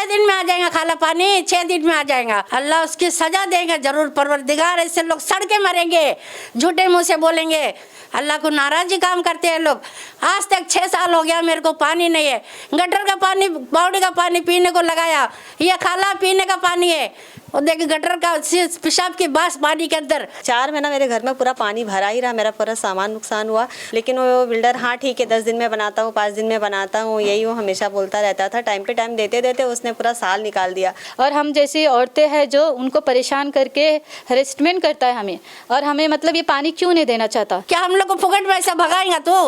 6 दिन में आ जाएगा खाला पानी, 6 दिन में आ जाएगा। अल्लाह उसकी सजा देगा जरूर परवरदिगार। ऐसे लोग सड़के मरेंगे, झूठे मुंह से बोलेंगे, अल्लाह को नाराजी काम करते हैं लोग। आज तक 6 साल हो गया मेरे को पानी नहीं है। गटर का पानी, बावड़ी का पानी पीने को लगाया, ये खाला पीने का पानी है। और देखिए गटर का पेशाब की बास पानी के अंदर। 4 महीना मेरे घर में पूरा पानी भरा ही रहा, मेरा पूरा सामान नुकसान हुआ। लेकिन वो बिल्डर हाँ ठीक है 10 दिन में बनाता हूँ, 5 दिन में बनाता हूँ, यही वो हमेशा बोलता रहता था। टाइम पे टाइम देते देते उसने पूरा साल निकाल दिया। और हम जैसी औरतें हैं जो उनको परेशान करके हरेसमेंट करता है हमें, और हमें मतलब ये पानी क्यों नहीं देना चाहता। क्या हम लोग को फुकट पैसा भगाएगा तू?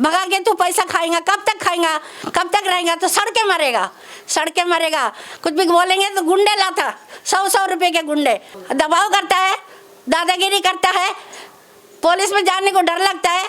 भगा के तू पैसा खाएगा, कब तक खाएगा, कब तक रहेगा? तो सड़के मरेगा, सड़के मरेगा। कुछ भी बोलेंगे तो गुंडे लाता, 100 रुपए के गुंडे दबाव करता है, दादागिरी करता है, पुलिस में जाने को डर लगता है।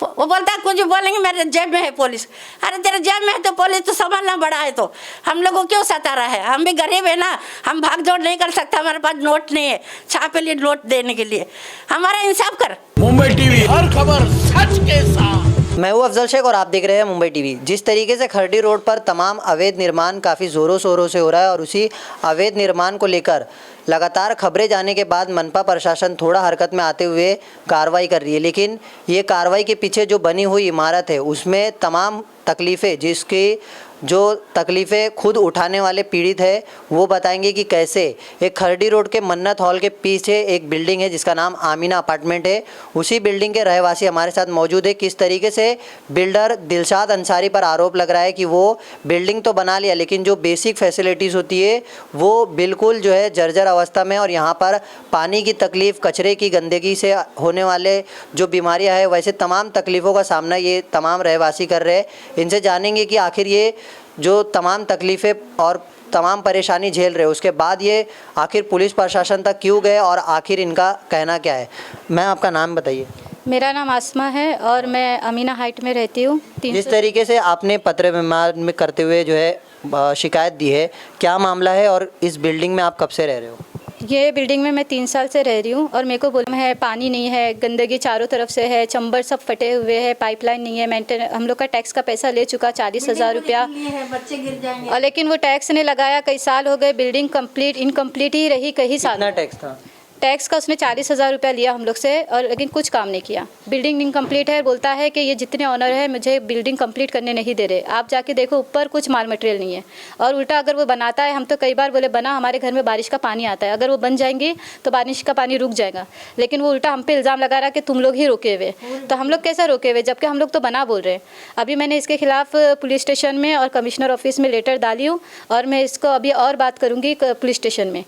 वो बोलता है कुछ भी बोलेंगे मेरे जेब में है पुलिस। अरे तेरे जेब में है तो पुलिस तो संभालना बड़ा है, तो हम लोग को क्यों सता रहा है? हम भी गरीब है ना, हम भाग दौड़ नहीं कर सकते, हमारे पास नोट नहीं है छापे लिए नोट देने के लिए। हमारा इंसाफ कर। मुंबई टीवी, हर खबर सच के साथ। मैं हूं अफजल शेख और आप देख रहे हैं मुंबई टीवी। जिस तरीके से खरडी रोड पर तमाम अवैध निर्माण काफ़ी ज़ोरों शोरों से हो रहा है और उसी अवैध निर्माण को लेकर लगातार खबरें जाने के बाद मनपा प्रशासन थोड़ा हरकत में आते हुए कार्रवाई कर रही है। लेकिन ये कार्रवाई के पीछे जो बनी हुई इमारत है उसमें तमाम तकलीफ़ें, जिसकी जो तकलीफ़ें खुद उठाने वाले पीड़ित है वो बताएंगे कि कैसे एक खरडी रोड के मन्नत हॉल के पीछे एक बिल्डिंग है जिसका नाम आमीना अपार्टमेंट है। उसी बिल्डिंग के रहवासी हमारे साथ मौजूद है। किस तरीके से बिल्डर दिलशाद अंसारी पर आरोप लग रहा है कि वो बिल्डिंग तो बना लिया लेकिन जो बेसिक फैसिलिटीज़ होती है वो बिल्कुल जो है जर्जर अवस्था में, और यहाँ पर पानी की तकलीफ़, कचरे की गंदगी से होने वाले जो बीमारियाँ हैं, वैसे तमाम तकलीफ़ों का सामना ये तमाम रहवासी कर रहे हैं। इनसे जानेंगे कि आखिर ये जो तमाम तकलीफ़ें और तमाम परेशानी झेल रहे उसके बाद ये आखिर पुलिस प्रशासन तक क्यों गए और आखिर इनका कहना क्या है। मैं आपका नाम बताइए। मेरा नाम आसमा है और मैं अमीना हाइट में रहती हूँ। जिस तरीके से आपने पत्र व्यवहार में करते हुए जो है शिकायत दी है, क्या मामला है और इस बिल्डिंग में आप कब से रह रहे हो? ये बिल्डिंग में मैं 3 साल से रह रही हूँ और मेरे को बोलना है पानी नहीं है, गंदगी चारों तरफ से है, चंबर सब फटे हुए हैं, पाइपलाइन नहीं है, मेंटेन हम लोग का टैक्स का पैसा ले चुका 40,000 रुपया, बच्चे गिर जाएंगे। और लेकिन वो टैक्स ने लगाया। कई साल हो गए, बिल्डिंग कंप्लीट इनकम्प्लीट ही रही कई साल। कितना टैक्स था? टैक्स का उसने 40,000 रुपया लिया हम लोग से, और लेकिन कुछ काम नहीं किया। बिल्डिंग इनकम्प्लीट है, बोलता है कि ये जितने ऑनर है मुझे बिल्डिंग कंप्लीट करने नहीं दे रहे। आप जाके देखो ऊपर कुछ माल मटेरियल नहीं है, और उल्टा अगर वो बनाता है, हम तो कई बार बोले बना, हमारे घर में बारिश का पानी आता है, अगर वो बन जाएंगी तो बारिश का पानी रुक जाएगा, लेकिन वो उल्टा हम पे इल्ज़ाम लगा रहा है कि तुम लोग ही रोके हुए। तो हम लोग कैसा रोके हुए जबकि हम लोग तो बना बोल रहे हैं। अभी मैंने इसके खिलाफ पुलिस स्टेशन में और कमिश्नर ऑफिस में लेटर डाली हूँ, और मैं इसको अभी और बात करूँगी पुलिस स्टेशन में,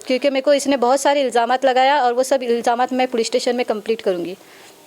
क्योंकि मेरे को इसने बहुत सारे इल्ज़ामात लगाया और वो सब इल्ज़ामात मैं पुलिस स्टेशन में कंप्लीट करूँगी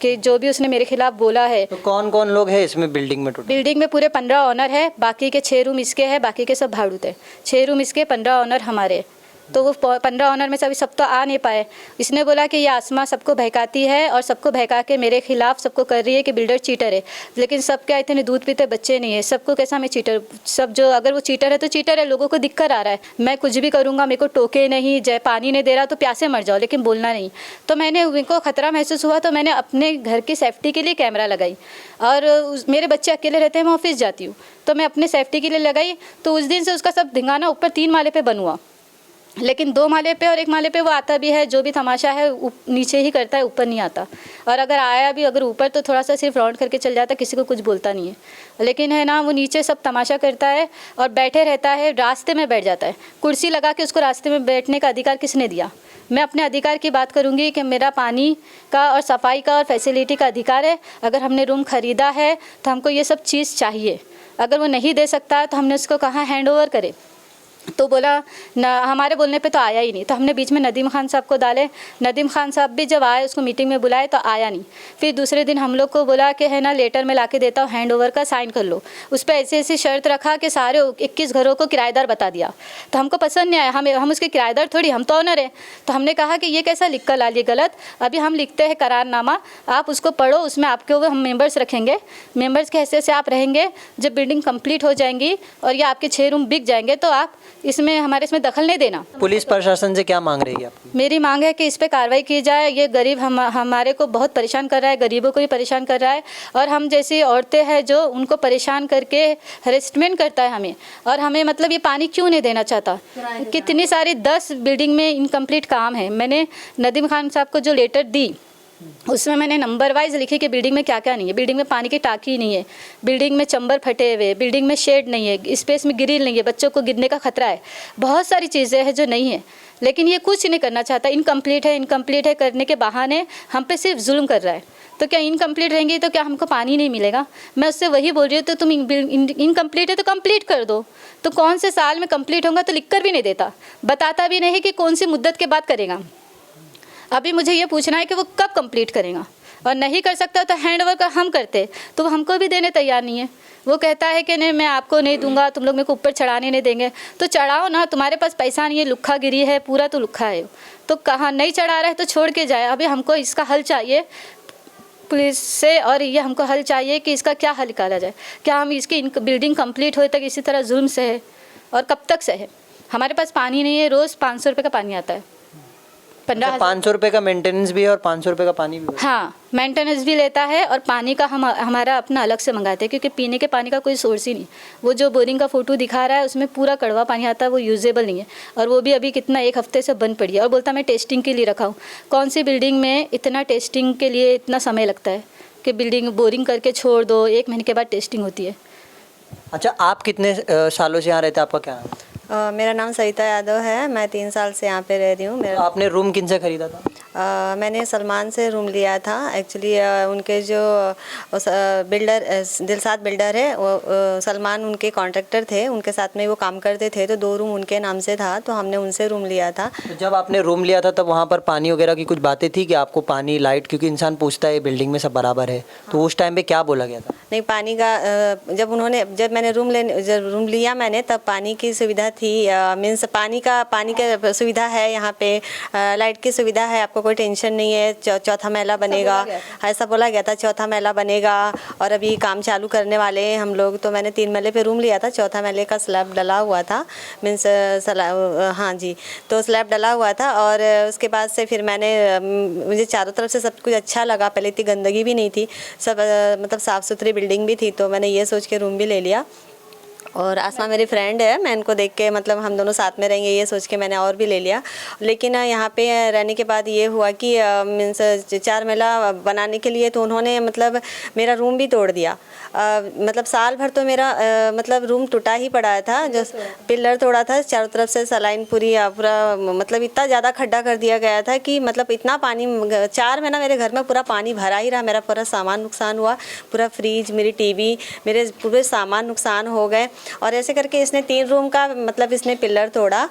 कि जो भी उसने मेरे खिलाफ बोला है। तो कौन कौन लोग हैं इसमें बिल्डिंग में? टोटल बिल्डिंग में पूरे 15 ऑनर है, बाकी के 6 रूम इसके हैं, बाकी के सब भाड़ूत है। 6 रूम इसके, 15 ऑनर हमारे। तो वो 15 ऑनर में से अभी सब तो आ नहीं पाए। इसने बोला कि ये आसमा सबको बहकाती है और सबको बहका के मेरे खिलाफ सबको कर रही है कि बिल्डर चीटर है, लेकिन सब क्या इतने दूध पीते बच्चे नहीं है, सबको कैसा मैं चीटर, सब जो अगर वो चीटर है तो चीटर है, लोगों को दिक्कत आ रहा है। मैं कुछ भी करूँगा, मेरे को टोके नहीं, जय पानी नहीं दे रहा तो प्यासे मर जाओ, लेकिन बोलना नहीं। तो मैंने उनको खतरा महसूस हुआ तो मैंने अपने घर की सेफ्टी के लिए कैमरा लगाई, और मेरे बच्चे अकेले रहते हैं, मैं ऑफिस जाती हूँ तो मैं अपने सेफ्टी के लिए लगाई। तो उस दिन से उसका सब धिंगाना ऊपर 3 माले पे बन हुआ, लेकिन 2 माले पे और 1 माले पे वो आता भी है, जो भी तमाशा है नीचे ही करता है, ऊपर नहीं आता। और अगर आया भी अगर ऊपर तो थोड़ा सा सिर्फ राउंड करके चल जाता, किसी को कुछ बोलता नहीं है। लेकिन है ना, वो नीचे सब तमाशा करता है और बैठे रहता है, रास्ते में बैठ जाता है। कुर्सी लगा के उसको रास्ते में बैठने का अधिकार किसने दिया? मैं अपने अधिकार की बात करूंगी कि मेरा पानी का और सफाई का और फैसिलिटी का अधिकार है। अगर हमने रूम ख़रीदा है तो हमको ये सब चीज़ चाहिए। अगर वो नहीं दे सकता तो हमने उसको कहाँ हैंड ओवर करे। तो बोला ना, हमारे बोलने पे तो आया ही नहीं। तो हमने बीच में नदीम खान साहब को डाले। नदीम खान साहब भी जब आए, उसको मीटिंग में बुलाए तो आया नहीं। फिर दूसरे दिन हम लोग को बोला कि है ना, लेटर में लाके देता हूँ, हैंड ओवर का साइन कर लो। उस पर ऐसी ऐसी शर्त रखा कि सारे 21 घरों को किराएदार बता दिया। तो हमको पसंद नहीं आया, हम उसके किराएदार थोड़ी, हम तो ऑनर है। तो हमने कहा कि ये कैसा लिख कर ला लिए गलत। अभी हम लिखते हैं करारनामा, आप उसको पढ़ो, उसमें आपके वो हम मेंबर्स रखेंगे, मेंबर्स के हैसियत से आप रहेंगे। जब बिल्डिंग कंप्लीट हो जाएंगी और ये आपके 6 रूम बिक जाएंगे तो आप इसमें हमारे इसमें दखल नहीं देना। पुलिस प्रशासन से क्या मांग रही है आप? मेरी मांग है कि इस पे कार्रवाई की जाए। ये गरीब हमारे को बहुत परेशान कर रहा है, गरीबों को भी परेशान कर रहा है, और हम जैसी औरतें हैं जो उनको परेशान करके हरेसमेंट करता है हमें, और हमें मतलब ये पानी क्यों नहीं देना चाहता। कितनी सारी 10 बिल्डिंग में इनकम्प्लीट काम है। मैंने नदीम खान साहब को जो लेटर दी उसमें मैंने नंबर वाइज लिखी कि बिल्डिंग में क्या क्या नहीं है। बिल्डिंग में पानी की टाँकी नहीं है, बिल्डिंग में चंबर फटे हुए, बिल्डिंग में शेड नहीं है, स्पेस में ग्रिल नहीं है, बच्चों को गिरने का खतरा है, बहुत सारी चीज़ें हैं जो नहीं है। लेकिन ये कुछ नहीं करना चाहता। इनकम्प्लीट है करने के बहाने हम पे सिर्फ जुल्म कर रहा है। तो क्या इनकम्प्लीट रहेंगी तो क्या हमको पानी नहीं मिलेगा? मैं उससे वही बोल रही हूँ, तो तुम इनकम्प्लीट है तो कंप्लीट कर दो। तो कौन से साल में कंप्लीट होगा तो लिख कर भी नहीं देता, बताता भी नहीं कि कौन सी मुद्दत के बाद करेगा। अभी मुझे ये पूछना है कि वो कब कंप्लीट करेगा, और नहीं कर सकता तो हैंड ओवर हम करते, तो वो हमको भी देने तैयार नहीं है। वो कहता है कि नहीं मैं आपको नहीं दूंगा, तुम लोग मेरे को ऊपर चढ़ाने नहीं देंगे। तो चढ़ाओ ना, तुम्हारे पास पैसा नहीं है, लुक्खा गिरी है, पूरा तो लुक्खा है, तो कहाँ नहीं चढ़ा रहा है तो छोड़ के जाए। अभी हमको इसका हल चाहिए पुलिस से, और ये हमको हल चाहिए कि इसका क्या हल निकाला जाए। क्या हम इसकी बिल्डिंग कंप्लीट होए तक इसी तरह जुल्म से है, और कब तक से है? हमारे पास पानी नहीं है, रोज़ 500 रुपये का पानी आता है। 15,000 500 रुपये का मेंटेनेंस भी है और 500 रुपये का पानी भी है। हाँ, मेंटेनेंस भी लेता है, और पानी का हमारा अपना अलग से मंगाते हैं, क्योंकि पीने के पानी का कोई सोर्स ही नहीं। वो जो बोरिंग का फ़ोटो दिखा रहा है उसमें पूरा कड़वा पानी आता है, वो यूजेबल नहीं है, और वो भी अभी कितना 1 हफ्ते से बंद पड़ी है। और बोलता मैं टेस्टिंग के लिए रखा हूँ। कौन सी बिल्डिंग में इतना टेस्टिंग के लिए इतना समय लगता है कि बिल्डिंग बोरिंग करके छोड़ दो, 1 महीने के बाद टेस्टिंग होती है। अच्छा, आप कितने सालों से यहाँ रहते हैं? आपका क्या नाम है? मेरा नाम सविता यादव है। मैं 3 साल से यहाँ पे रह रही हूँ। तो आपने रूम किन से खरीदा था? मैंने सलमान से रूम लिया था। एक्चुअली उनके जो बिल्डर दिलसाद बिल्डर है, वो सलमान उनके कॉन्ट्रैक्टर थे, उनके साथ में वो काम करते थे, तो 2 रूम उनके नाम से था, तो हमने उनसे रूम लिया था। तो जब आपने रूम लिया था तब वहाँ पर पानी वगैरह की कुछ बातें थी कि आपको पानी, लाइट, क्योंकि इंसान पूछता है बिल्डिंग में सब बराबर है, तो उस टाइम पे क्या बोला गया था? नहीं, पानी का जब मैंने रूम लिया मैंने, तब पानी की सुविधा थी। मीन्स पानी का सुविधा है यहाँ पे, लाइट की सुविधा है, आपको कोई टेंशन नहीं है। चौथा महला बनेगा, ऐसा बोला गया था, चौथा महला बनेगा, और अभी काम चालू करने वाले हैं हम लोग। तो मैंने 3 महले पे रूम लिया था, चौथा महले का स्लैब डला हुआ था, मीन्स हाँ जी, तो स्लैब डला हुआ था। और उसके बाद से फिर मुझे चारों तरफ से सब कुछ अच्छा लगा। पहले इतनी गंदगी भी नहीं थी, सब मतलब साफ़ सुथरी बिल्डिंग भी थी, तो मैंने ये सोच के रूम भी ले लिया। और आसमा मेरी फ्रेंड है, मैं इनको देख के मतलब हम दोनों साथ में रहेंगे ये सोच के मैंने और भी ले लिया। लेकिन यहाँ पे रहने के बाद ये हुआ कि मीन्स 4 महला बनाने के लिए तो उन्होंने मतलब मेरा रूम भी तोड़ दिया। मतलब साल भर तो मेरा मतलब रूम टूटा ही पड़ा था, जो पिलर तोड़ा था, चारों तरफ से सलाइन पूरा मतलब इतना ज़्यादा खड्डा कर दिया गया था कि मतलब इतना पानी 4 महीना मेरे घर में पूरा पानी भरा ही रहा। मेरा पूरा सामान नुकसान हुआ, पूरा फ्रिज, मेरी टीवी, मेरे पूरे सामान नुकसान हो गए। और ऐसे करके इसने 3 रूम का मतलब इसने पिलर तोड़ा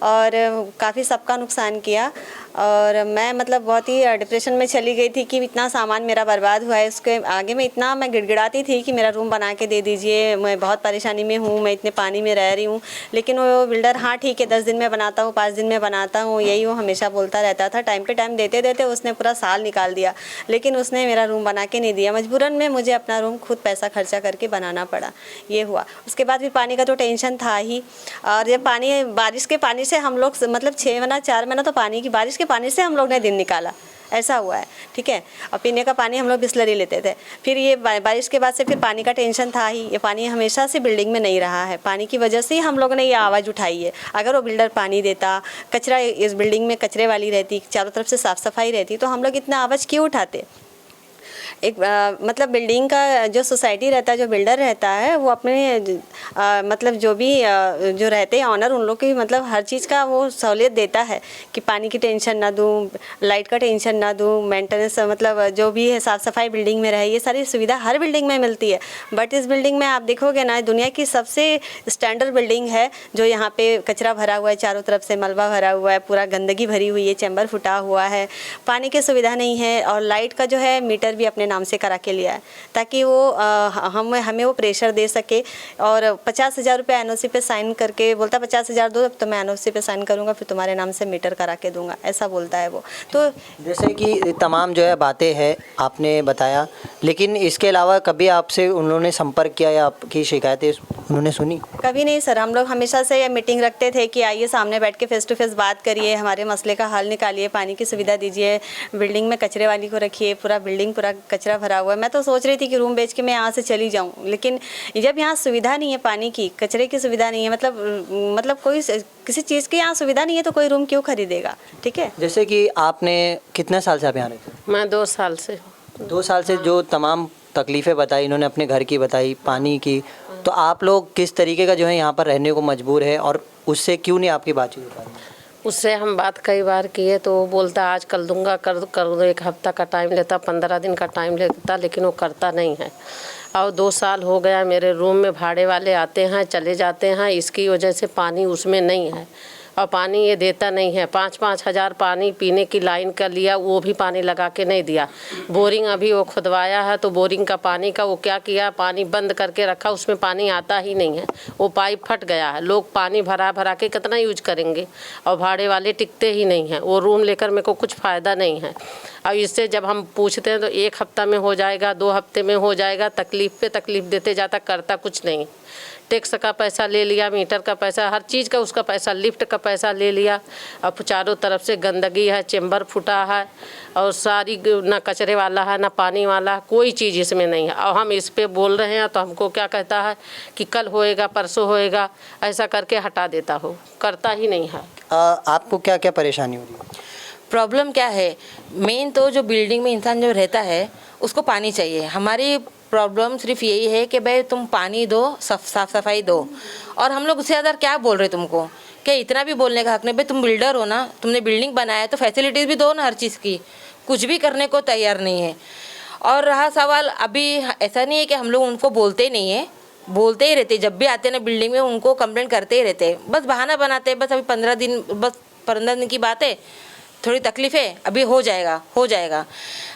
और काफ़ी सबका नुकसान किया। और मैं मतलब बहुत ही डिप्रेशन में चली गई थी कि इतना सामान मेरा बर्बाद हुआ है। उसके आगे में इतना मैं गिड़गिड़ाती थी कि मेरा रूम बना के दे दीजिए, मैं बहुत परेशानी में हूँ, मैं इतने पानी में रह रही हूँ। लेकिन वो बिल्डर हाँ ठीक है 10 दिन में बनाता हूँ, 5 दिन में बनाता हूँ, यही वो हमेशा बोलता रहता था। टाइम पे टाइम देते देते उसने पूरा साल निकाल दिया, लेकिन उसने मेरा रूम बना के नहीं दिया। मजबूरन में मुझे अपना रूम खुद पैसा खर्चा करके बनाना पड़ा, ये हुआ। उसके बाद भी पानी का तो टेंशन था ही। और ये पानी, बारिश के पानी से हम लोग मतलब 6 महीना 4 महीना तो पानी की, बारिश के पानी से हम लोग ने दिन निकाला, ऐसा हुआ है, ठीक है। और पीने का पानी हम लोग बिस्लरी लेते थे। फिर ये बारिश के बाद से फिर पानी का टेंशन था ही। ये पानी हमेशा से बिल्डिंग में नहीं रहा है, पानी की वजह से ही हम लोग ने ये आवाज़ उठाई है। अगर वो बिल्डर पानी देता, कचरा इस बिल्डिंग में कचरे वाली रहती, चारों तरफ से साफ़ सफाई रहती, तो हम लोग इतना आवाज़ क्यों उठाते। एक मतलब बिल्डिंग का जो सोसाइटी रहता है, जो बिल्डर रहता है, वो अपने मतलब जो भी जो रहते हैं ऑनर, उन लोग की मतलब हर चीज़ का वो सहूलियत देता है कि पानी की टेंशन ना दूँ, लाइट का टेंशन ना दूँ, मेंटेनेंस मतलब जो भी है साफ़ सफाई बिल्डिंग में रहे, ये सारी सुविधा हर बिल्डिंग में मिलती है। बट इस बिल्डिंग में आप देखोगे ना, दुनिया की सबसे स्टैंडर्ड बिल्डिंग है, जो यहाँ पे कचरा भरा हुआ है, चारों तरफ से मलबा भरा हुआ है, पूरा गंदगी भरी हुई है, चैम्बर फुटा हुआ है, पानी की सुविधा नहीं है। और लाइट का जो है मीटर भी अपने नाम से करा के लिया है, ताकि वो हमें वो प्रेशर दे सके। और 50,000 रुपये एनओसी पे साइन करके बोलता 50,000 दो तो मैं एनओसी पे साइन करूँगा, फिर तुम्हारे नाम से मीटर करा के दूंगा, ऐसा बोलता है वो। तो जैसे कि तमाम जो है बातें हैं आपने बताया, लेकिन इसके अलावा कभी आपसे उन्होंने संपर्क किया या आपकी शिकायतें उन्होंने सुनी? कभी नहीं सर, हम लोग हमेशा से मीटिंग रखते थे कि आइए सामने बैठ के फेस टू फेस बात करिए, हमारे मसले का हल निकालिए, पानी की सुविधा दीजिए, बिल्डिंग में कचरे वाली को रखिए, पूरा बिल्डिंग पूरा कचरा भरा हुआ है। मैं तो सोच रही थी कि रूम बेच के मैं यहाँ से चली जाऊँ, लेकिन जब यहाँ सुविधा नहीं है, पानी की, कचरे की सुविधा नहीं है, मतलब कोई किसी चीज़ की यहाँ सुविधा नहीं है तो कोई रूम क्यों खरीदेगा? ठीक है। जैसे कि आपने कितने साल से आप यहाँ रहते हैं? मैं 2 साल से हूँ। 2 साल से जो तमाम तकलीफ़ें बताई इन्होंने, अपने घर की बताई, पानी की, तो आप लोग किस तरीके का जो है यहाँ पर रहने को मजबूर है और उससे क्यों नहीं आपकी बातचीत हो पाई? उससे हम बात कई बार किए तो वो बोलता आज कल दूंगा, कर दो, 1 हफ्ता का टाइम लेता, 15 दिन का टाइम लेता, लेकिन वो करता नहीं है। और 2 साल हो गया मेरे रूम में भाड़े वाले आते हैं चले जाते हैं, इसकी वजह से पानी उसमें नहीं है और पानी ये देता नहीं है। 5-5 हज़ार पानी पीने की लाइन का लिया, वो भी पानी लगा के नहीं दिया। बोरिंग अभी वो खुदवाया है तो बोरिंग का पानी का वो क्या किया, पानी बंद करके रखा, उसमें पानी आता ही नहीं है, वो पाइप फट गया है। लोग पानी भरा भरा के कितना यूज करेंगे और भाड़े वाले टिकते ही नहीं हैं। वो रूम लेकर मेरे को कुछ फ़ायदा नहीं है। और इससे जब हम पूछते हैं तो 1 हफ्ता में हो जाएगा, 2 हफ्ते में हो जाएगा, तकलीफ़ पे तकलीफ़ देते जाता, करता कुछ नहीं। टैक्स का पैसा ले लिया, मीटर का पैसा, हर चीज़ का उसका पैसा, लिफ्ट का पैसा ले लिया। अब चारों तरफ से गंदगी है, चेम्बर फूटा है और सारी ना कचरे वाला है ना पानी वाला, कोई चीज़ इसमें नहीं है। और हम इस पे बोल रहे हैं तो हमको क्या कहता है कि कल होएगा, परसों होएगा, ऐसा करके हटा देता हो, करता ही नहीं है। आपको क्या क्या परेशानी हो रही है? प्रॉब्लम क्या है, मेन तो जो बिल्डिंग में इंसान जो रहता है उसको पानी चाहिए। हमारी प्रॉब्लम सिर्फ यही है कि भाई तुम पानी दो, साफ सफाई दो। और हम लोग उससे ज़्यादा क्या बोल रहे तुमको, क्या इतना भी बोलने का हक नहीं? भाई तुम बिल्डर हो ना, तुमने बिल्डिंग बनाया तो फैसिलिटीज़ भी दो ना हर चीज़ की। कुछ भी करने को तैयार नहीं है। और रहा सवाल, अभी ऐसा नहीं है कि हम लोग उनको बोलते ही नहीं है, बोलते ही रहते। जब भी आते ना बिल्डिंग में उनको कंप्लेंट करते ही रहते, बस बहाना बनाते हैं। बस अभी 15 दिन की बात है, थोड़ी तकलीफ़ है, अभी हो जाएगा।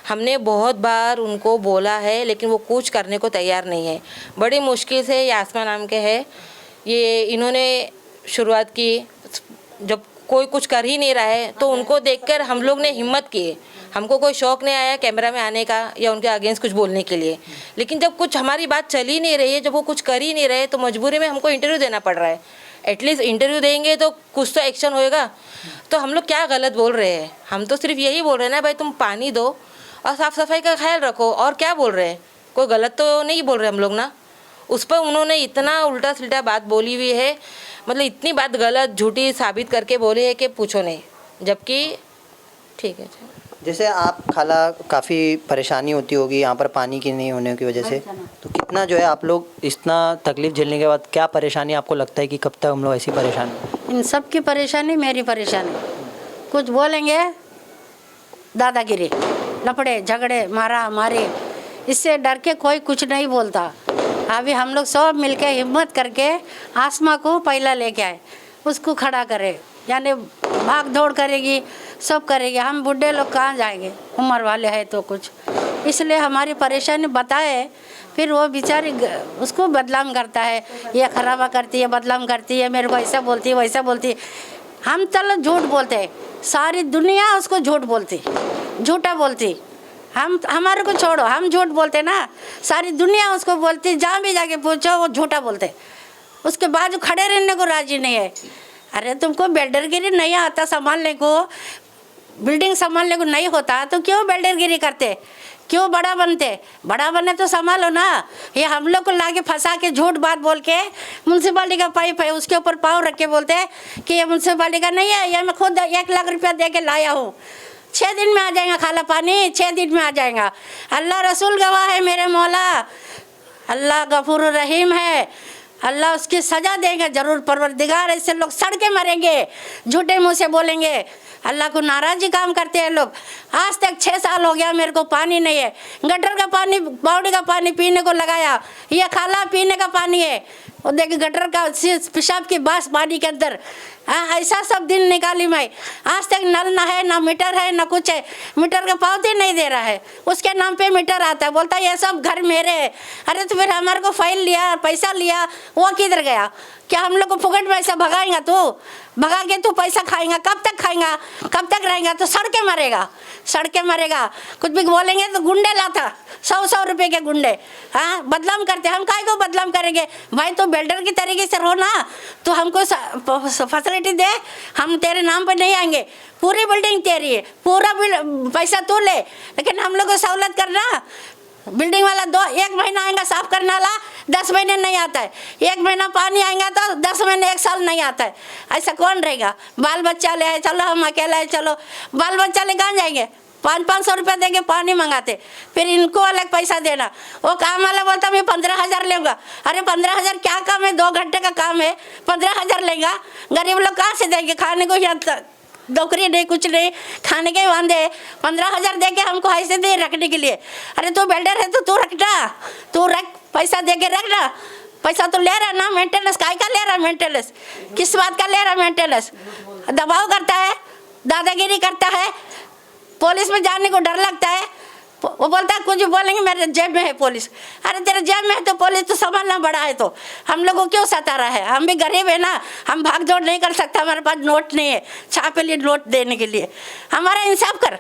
हमने बहुत बार उनको बोला है लेकिन वो कुछ करने को तैयार नहीं है। बड़ी मुश्किल से ये आसमा नाम के है, ये इन्होंने शुरुआत की। जब कोई कुछ कर ही नहीं रहा है तो उनको देखकर हम लोग ने हिम्मत की। हमको कोई शौक़ नहीं आया कैमरा में आने का या उनके अगेंस्ट कुछ बोलने के लिए, लेकिन जब कुछ हमारी बात चल ही नहीं रही है, जब वो कुछ कर ही नहीं रहे तो मजबूरी में हमको इंटरव्यू देना पड़ रहा है। एटलीस्ट इंटरव्यू देंगे तो कुछ तो एक्शन होएगा। तो हम लोग क्या गलत बोल रहे हैं? हम तो सिर्फ यही बोल रहे हैं ना, भाई तुम पानी दो और साफ़ सफाई का ख्याल रखो। और क्या बोल रहे हैं? कोई गलत तो नहीं बोल रहे हम लोग ना। उस पर उन्होंने इतना उल्टा सीधा बात बोली हुई है, मतलब इतनी बात गलत झूठी साबित करके बोली है कि पूछो नहीं। जबकि ठीक है, जैसे आप खाला काफ़ी परेशानी होती होगी यहाँ पर पानी की नहीं होने की वजह से, तो कितना जो है आप लोग इतना तकलीफ़ झेलने के बाद क्या परेशानी आपको लगता है कि कब तक हम लोग ऐसी परेशानी? इन सब की परेशानी मेरी परेशानी। कुछ बोलेंगे दादागिरी, लफड़े झगड़े, मारा मारी, इससे डर के कोई कुछ नहीं बोलता। अभी हम लोग सब मिलके हिम्मत करके आसमा को पहला लेके आए, उसको खड़ा करे, यानी भाग दौड़ करेगी, सब करेगी। हम बूढ़े लोग कहाँ जाएंगे, उम्र वाले हैं तो कुछ, इसलिए हमारी परेशानी बताए। फिर वो बेचारी उसको बदनाम करता है, ये खराबा करती है, बदनाम करती है, मेरे को ऐसा बोलती है वैसा बोलती है। हम चलो झूठ बोलते हैं, सारी दुनिया उसको झूठ बोलती, झूठा बोलती। हम हमारे को छोड़ो, हम झूठ बोलते ना, सारी दुनिया उसको बोलती। जहाँ भी जाके पूछो वो झूठा बोलते, उसके बाद खड़े रहने को राजी नहीं है। अरे तुमको बिल्डरगिरी नहीं आता संभालने को, बिल्डिंग संभालने को नहीं होता तो क्यों बिल्डरगिरी करते, क्यों बड़ा बनते? बड़ा बने तो संभालो ना। ये हम लोग को लाके फंसा के झूठ बात बोल के म्यूनसिपालिटी का पाइप है उसके ऊपर पाँव रख के बोलते हैं कि ये म्यूनसिपालिटी का नहीं है, ये मैं खुद 1 लाख रुपया दे के लाया हूँ। 6 दिन में आ जाएगा खाला पानी, 6 दिन में आ जाएगा। अल्लाह रसूल गवाह है, मेरे मौला अल्लाह गफूर रहीम है, अल्लाह उसकी सज़ा देंगे ज़रूर परवरदिगार। ऐसे लोग सड़के मरेंगे, झूठे मुँह से बोलेंगे, अल्लाह को नाराज़ी काम करते हैं लोग। आज तक 6 साल हो गया मेरे को पानी नहीं है, गटर का पानी, बावड़ी का पानी पीने को लगाया, ये खाला पीने का पानी है, वो देख गटर का पेशाब की बास पानी के अंदर। हाँ, ऐसा सब दिन निकाली मैं, आज तक नल ना है, ना मीटर है, ना कुछ है। मीटर का पावती नहीं दे रहा है, उसके नाम पे मीटर आता है, बोलता है ये सब घर मेरे है। अरे तो फिर हमारे को फाइल लिया, पैसा लिया, वो किधर गया? क्या हम लोग को फुकट में ऐसा भगाएगा तू? भगा के तू पैसा खाएगा, कब तक खाएगा, कब तक रहेगा? तो सड़ के मरेगा, सड़ के मरेगा। कुछ भी बोलेंगे तो गुंडे लाता, 100 रुपए के गुंडे। हाँ, बदनाम करते, हम काहे को बदनाम करेंगे भाई? तो बिल्डर की तरीके से रहो ना, तो हमको फैसिलिटी दे, हम तेरे नाम पे नहीं आएंगे। पूरी बिल्डिंग तेरी है, पूरा पैसा तू ले, लेकिन हम लोग को सहूलत करना। बिल्डिंग वाला 1 महीना आएगा साफ करने वाला, 10 महीने नहीं आता है। 1 महीना पानी आएगा तो 10 महीने 1 साल नहीं आता है। ऐसा कौन रहेगा? बाल बच्चा ले आए, चलो हम अकेला है, चलो बाल बच्चा ले कहाँ जाएंगे? 500 रुपये देंगे, पानी मंगाते, फिर इनको अलग पैसा देना। वो काम वाला बोलता मैं 15,000 लूँगा। अरे 15,000 क्या काम है? 2 घंटे का काम है, 15,000 लेगा? गरीब लोग कहाँ से देंगे? खाने को यहाँ नौकरी नहीं, कुछ नहीं, खाने के वांदे। 15,000 दे के हमको ऐसे दे रखने के लिए। अरे तू बिल्डर है तो तू रखना, तू रख, पैसा दे के रखना। पैसा तो ले रहा ना, मेंटेनेंस काय का ले रहा? मेंटेनेंस किस बात का ले रहा? मेंटेनेंस दबाव करता है, दादागिरी करता है, पुलिस में जाने को डर लगता है। वो बोलता है कुछ बोलेंगे मेरे जेब में है पुलिस। अरे तेरे जेब में है तो पुलिस तो संभालना बड़ा है, तो हम लोग को क्यों सता रहा है? हम भी गरीब है ना, हम भाग दौड़ नहीं कर सकते, हमारे पास नोट नहीं है छापे लिए नोट देने के लिए। हमारा इंसाफ कर,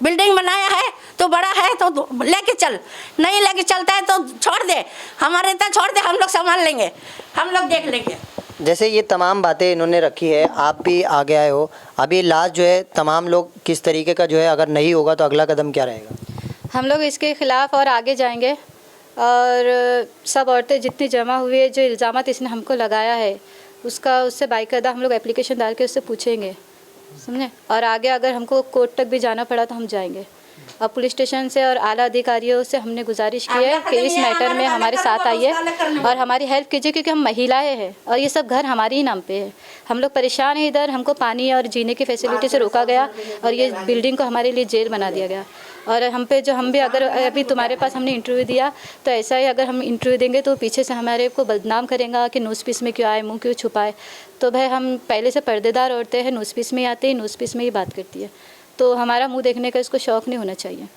बिल्डिंग बनाया है तो बड़ा है तो लेके चल, नहीं लेके चलता है तो छोड़ दे, हमारे इतना छोड़ दे, हम लोग संभाल लेंगे, हम लोग देख लेंगे। जैसे ये तमाम बातें इन्होंने रखी है, आप भी आगे आए हो, अभी लास्ट जो है तमाम लोग किस तरीके का जो है, अगर नहीं होगा तो अगला कदम क्या रहेगा? हम लोग इसके ख़िलाफ़ और आगे जाएंगे, और सब औरतें जितनी जमा हुई है, जो इल्ज़ामात इसने हमको लगाया है, उससे बाकायदा हम लोग एप्लीकेशन डाल के उससे पूछेंगे, समझे? और आगे अगर हमको कोर्ट तक भी जाना पड़ा तो हम जाएंगे। अब पुलिस स्टेशन से और आला अधिकारियों से हमने गुजारिश की है कि इस मैटर में हमारे साथ आइए और हमारी हेल्प कीजिए, क्योंकि हम महिलाएं हैं और ये सब घर हमारे ही नाम पे है। हम लोग परेशान हैं इधर, हमको पानी और जीने की फैसिलिटी से रोका गया और ये बिल्डिंग को हमारे लिए जेल बना दिया गया। और हम भी अगर अभी तुम्हारे पास हमने इंटरव्यू दिया तो ऐसा ही अगर हम इंटरव्यू देंगे तो पीछे से हमारे को बदनाम करेगा कि न्यूज़ पीस में क्यों आए, मुँह क्यों छुपाए। तो भाई हम पहले से पर्देदार औरतें हैं, न्यूज़ पीस में ही आते हैं, न्यूज़ पीस में ही बात करती है, तो हमारा मुंह देखने का इसको शौक़ नहीं होना चाहिए।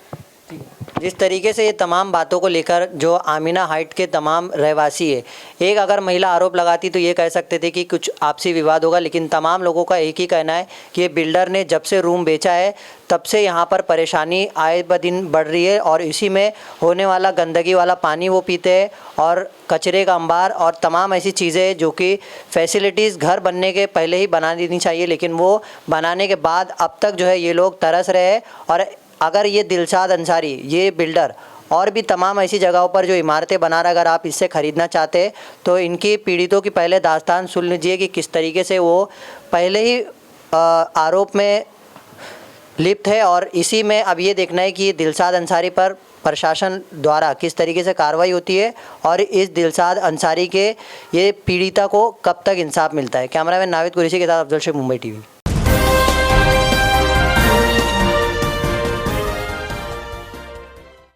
जिस तरीके से ये तमाम बातों को लेकर जो आमीना हाइट के तमाम रहवासी है, एक अगर महिला आरोप लगाती तो ये कह सकते थे कि कुछ आपसी विवाद होगा, लेकिन तमाम लोगों का एक ही कहना है कि ये बिल्डर ने जब से रूम बेचा है तब से यहाँ पर परेशानी आए ब दिन बढ़ रही है और इसी में होने वाला गंदगी वाला पानी वो पीते हैं और कचरे का अंबार और तमाम ऐसी चीज़ें जो कि फैसिलिटीज़ घर बनने के पहले ही बना देनी चाहिए, लेकिन वो बनाने के बाद अब तक जो है ये लोग तरस रहे हैं। और अगर ये दिलशाद अंसारी, ये बिल्डर और भी तमाम ऐसी जगहों पर जो इमारतें बना रहा, अगर आप इससे ख़रीदना चाहते हैं तो इनकी पीड़ितों की पहले दास्तान सुन लीजिए कि किस तरीके से वो पहले ही आरोप में लिप्त है। और इसी में अब ये देखना है कि दिलशाद अंसारी पर प्रशासन द्वारा किस तरीके से कार्रवाई होती है और इस दिलशाद अंसारी के ये पीड़िता को कब तक इंसाफ मिलता है। कैमरामैन नाविद कुरैशी के साथ अफजल शेख, मुंबई टीवी।